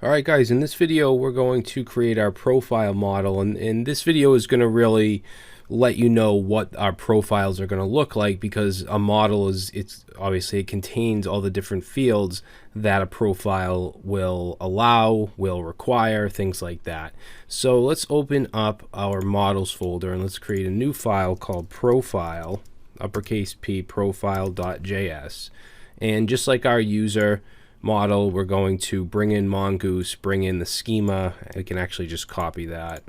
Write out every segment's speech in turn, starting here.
Alright guys, in this video we're going to create our profile model, and this video is going to really let you know what our profiles are going to look like, because a model it's obviously it contains all the different fields that a profile will allow, will require, things like that. So let's open up our models folder and let's create a new file called profile, uppercase P, profile.js. And just like our user model, we're going to bring in Mongoose, bring in the schema. I can actually just copy that.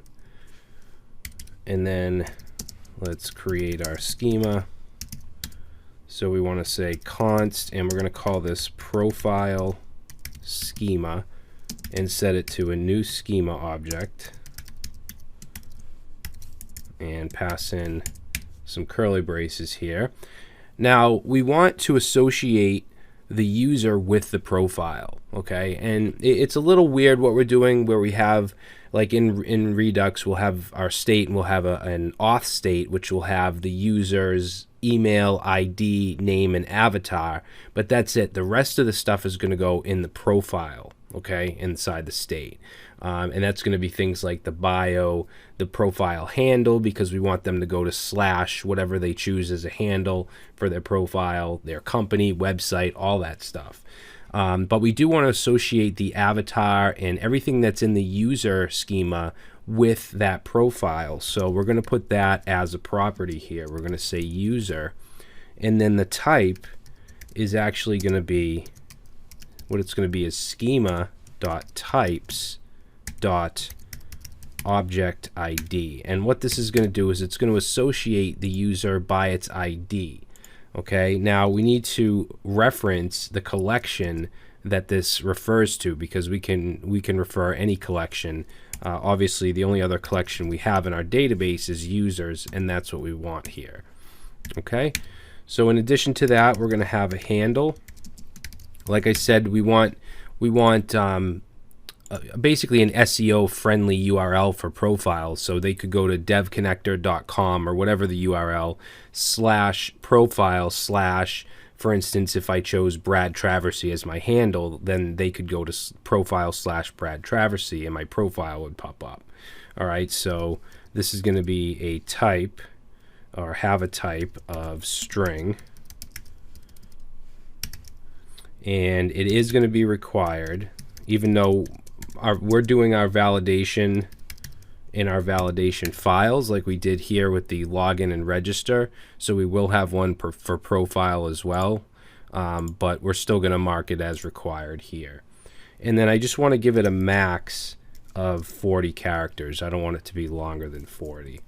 And then let's create our schema. So we want to say const, and we're going to call this profile schema and set it to a new schema object. And pass in some curly braces here. Now we want to associate the user with the profile, okay? And it's a little weird what we're doing, where we have, like in Redux, we'll have our state and we'll have an auth state, which will have the user's email, ID, name, and avatar, but that's it. The rest of the stuff is going to go in the profile, okay, inside the state. And that's going to be things like the bio, the profile handle, because we want them to go to / whatever they choose as a handle for their profile, their company, website, all that stuff. But we do want to associate the avatar and everything that's in the user schema with that profile. So we're going to put that as a property here. We're going to say user, and then the type is actually going to be, what it's going to be is schema.types dot object ID. And what this is going to do is it's going to associate the user by its ID. Okay, now we need to reference the collection that this refers to, because we can refer any collection. Obviously the only other collection we have in our database is users, and that's what we want here. Okay, so in addition to that, we're going to have a handle. Like I said, we want basically an SEO friendly URL for profiles, so they could go to devconnector.com or whatever the URL /profile / for instance, if I chose Brad Traversy as my handle, then they could go to profile / Brad Traversy and my profile would pop up. All right, so this is going to be a type, or have a type of string, and it is going to be required, even though we're doing our validation in our validation files like we did here with the login and register. So we will have one for profile as well, but we're still going to mark it as required here. And then I just want to give it a max of 40 characters. I don't want it to be longer than 40.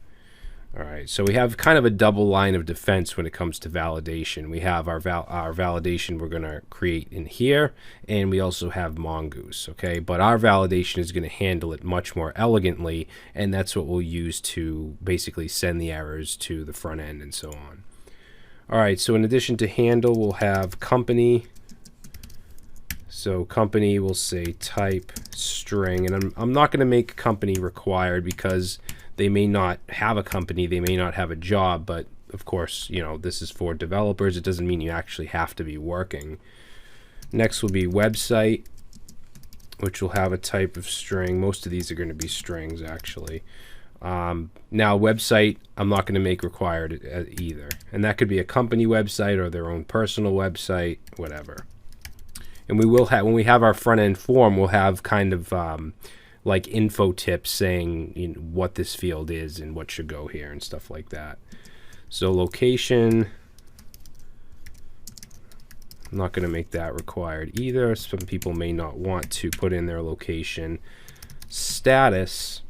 All right, so we have kind of a double line of defense when it comes to validation. We have our validation we're going to create in here, and we also have Mongoose, okay? But our validation is going to handle it much more elegantly, and that's what we'll use to basically send the errors to the front end and so on. All right, so in addition to handle, we'll have company. So company, we'll say type string, and I'm not going to make company required, because they may not have a company, they may not have a job, but of course, you know, this is for developers. It doesn't mean you actually have to be working. Next will be website, which will have a type of string. Most of these are going to be strings, actually. Now, website, I'm not going to make required either. And that could be a company website or their own personal website, whatever. And we will have, when we have our front end form, we'll have kind of like info tips saying, you know, what this field is and what should go here and stuff like that. So location, I'm not going to make that required either. Some people may not want to put in their location. Status,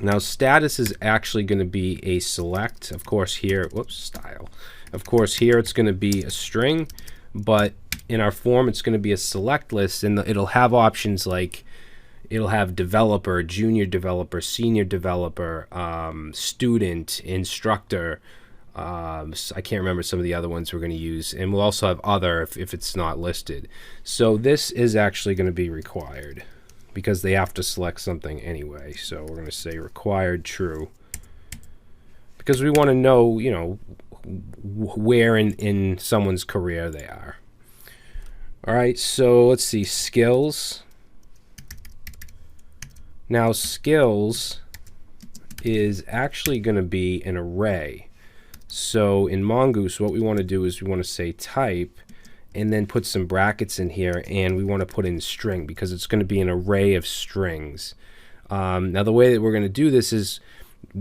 now status is actually going to be a select. Of course here, whoops, style. Of course here it's going to be a string, but in our form it's going to be a select list, and it'll have options like it'll have developer, junior developer, senior developer, student, instructor. I can't remember some of the other ones we're going to use. And we'll also have other if it's not listed. So this is actually going to be required, because they have to select something anyway. So we're going to say required true, because we want to know, you know, where in someone's career they are. All right, so let's see, skills. Now skills is actually going to be an array. So in Mongoose, what we want to do is we want to say type and then put some brackets in here, and we want to put in string because it's going to be an array of strings. Now the way that we're going to do this is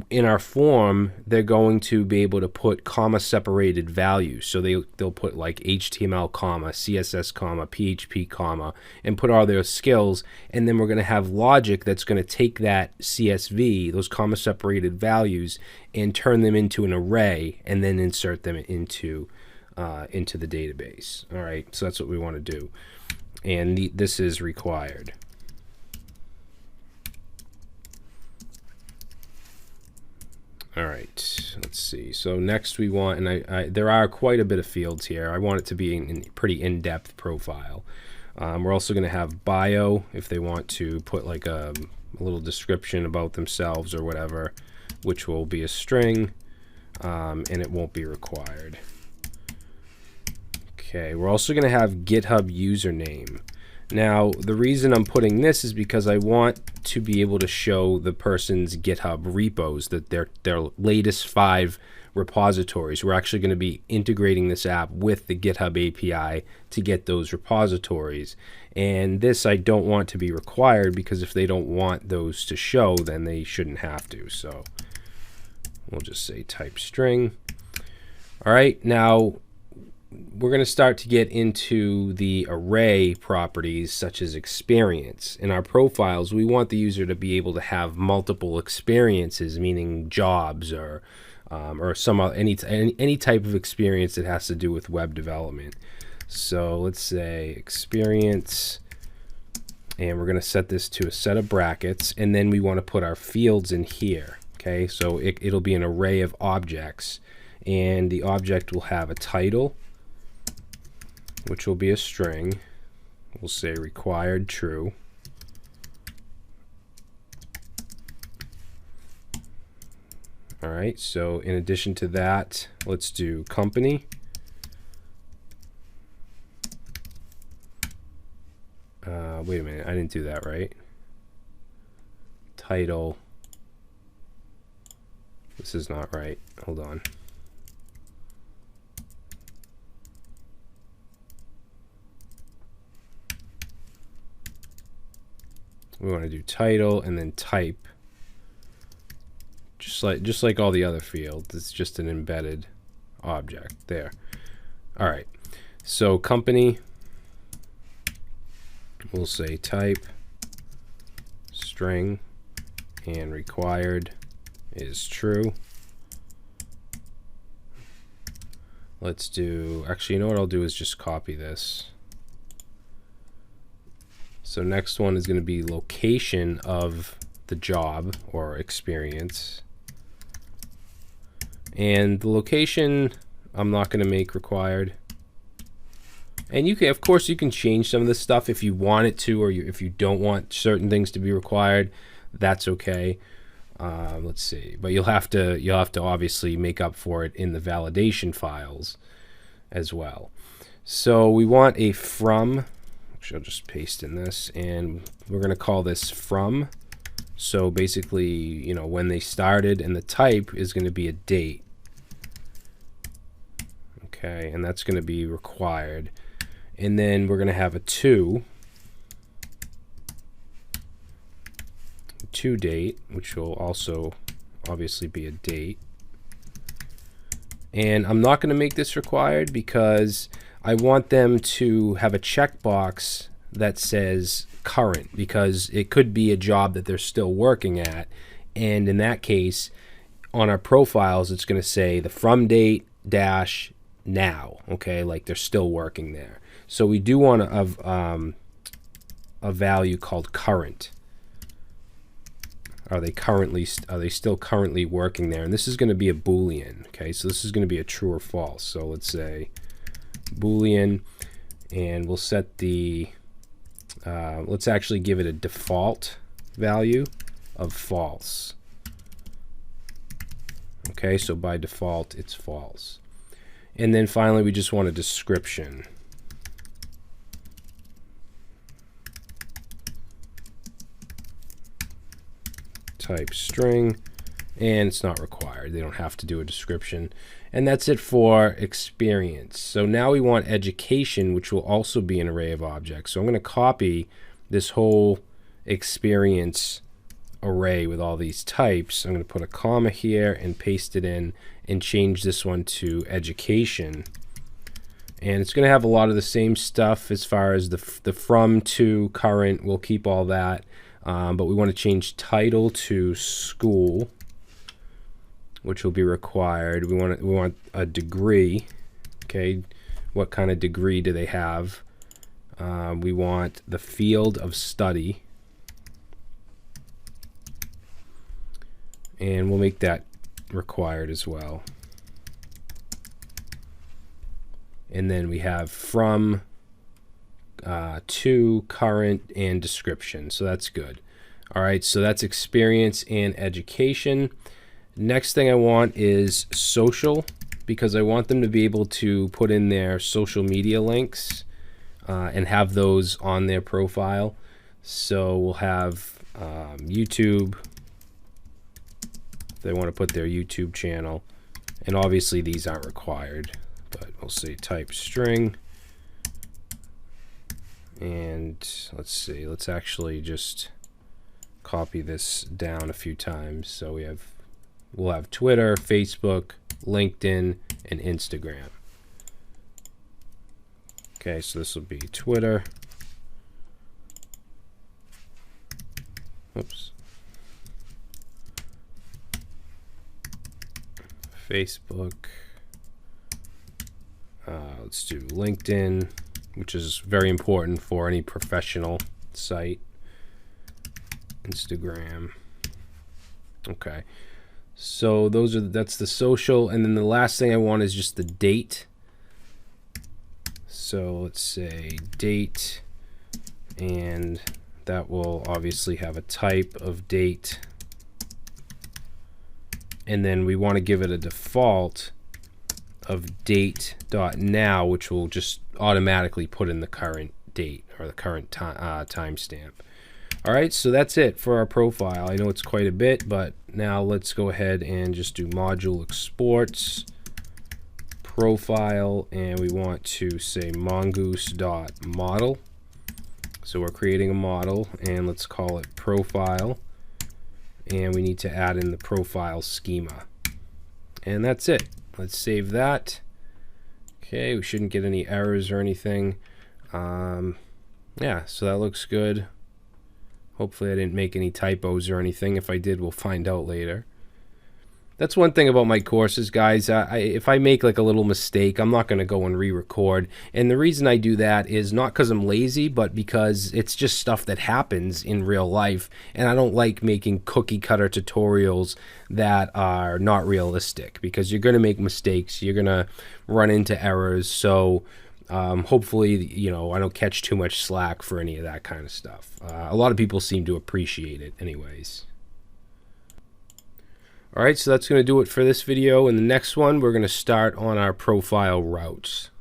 in our form, they're going to be able to put comma separated values. So they'll put like HTML comma, CSS comma, PHP comma, and put all their skills. And then we're going to have logic that's going to take that CSV, those comma separated values, and turn them into an array and then insert them into the database. All right, so that's what we want to do. And this is required. All right, let's see. So next we want, and there are quite a bit of fields here. I want it to be a pretty in-depth profile. We're also going to have bio if they want to put like a little description about themselves or whatever, which will be a string, and it won't be required. Okay, we're also going to have GitHub username. Now, the reason I'm putting this is because I want to be able to show the person's GitHub repos, that their latest 5 repositories. We're actually going to be integrating this app with the GitHub API to get those repositories. And this I don't want to be required because if they don't want those to show, then they shouldn't have to. So we'll just say type string. All right, now we're going to start to get into the array properties such as experience. In our profiles, we want the user to be able to have multiple experiences, meaning jobs or any type of experience that has to do with web development. So let's say experience, and we're going to set this to a set of brackets, and then we want to put our fields in here. Okay, so it'll be an array of objects, and the object will have a title, which will be a string. We'll say required true. All right, so in addition to that, let's do company. Wait a minute, I didn't do that right. Title. This is not right. Hold on. We want to do title and then type, just like all the other fields. It's just an embedded object there. All right, so company, we'll say type string, and required is true. Let's do, actually, you know what I'll do is just copy this. So next one is going to be location of the job or experience. And the location I'm not going to make required. And you can, of course, you can change some of this stuff if you want it to, or if you don't want certain things to be required. That's okay. Let's see, but you'll have to obviously make up for it in the validation files as well. So we want a from. I'll just paste in this, and we're going to call this from. So basically, you know, when they started, and the type is going to be a date. Okay, and that's going to be required. And then we're going to have a to date, which will also obviously be a date. And I'm not going to make this required because I want them to have a checkbox that says current, because it could be a job that they're still working at, and in that case on our profiles it's going to say the from date dash now, okay, like they're still working there. So we do want a value called current. Are they still currently working there? And this is going to be a Boolean. Okay, so this is going to be a true or false. So let's say Boolean, and we'll set the let's actually give it a default value of false. Okay, so by default it's false. And then finally we just want a description. type string, and it's not required. They don't have to do a description. And that's it for experience. So now we want education, which will also be an array of objects. So I'm going to copy this whole experience array with all these types. I'm going to put a comma here and paste it in and change this one to education. And it's going to have a lot of the same stuff as far as the from, to, current. We'll keep all that. But we want to change title to school, which will be required. We want a degree. Okay, what kind of degree do they have? We want the field of study, and we'll make that required as well. And then we have from, to, current, and description. So that's good. All right, so that's experience and education. Next thing I want is social, because I want them to be able to put in their social media links and have those on their profile. So we'll have YouTube. They want to put their YouTube channel, and obviously these aren't required, but we'll say type string. And let's see, let's actually just copy this down a few times. So we'll have Twitter, Facebook, LinkedIn, and Instagram. Okay, so this will be Twitter. Oops. Facebook. Let's do LinkedIn, which is very important for any professional site. Instagram. Okay. So that's the social, and then the last thing I want is just the date. So let's say date, and that will obviously have a type of date. And then we want to give it a default of date.now, which will just automatically put in the current date or the current timestamp. All right, so that's it for our profile. I know it's quite a bit, but now let's go ahead and just do module exports, profile, and we want to say mongoose.model. So we're creating a model, and let's call it profile. And we need to add in the profile schema. And that's it. Let's save that. Okay, we shouldn't get any errors or anything. Yeah, so that looks good. Hopefully I didn't make any typos or anything. If I did, we'll find out later. That's one thing about my courses, guys. If I make like a little mistake, I'm not going to go and re-record. And the reason I do that is not because I'm lazy, but because it's just stuff that happens in real life. And I don't like making cookie cutter tutorials that are not realistic, because you're going to make mistakes. You're going to run into errors. So hopefully, you know, I don't catch too much slack for any of that kind of stuff. A lot of people seem to appreciate it anyways. Alright, so that's going to do it for this video. In the next one, we're going to start on our profile routes.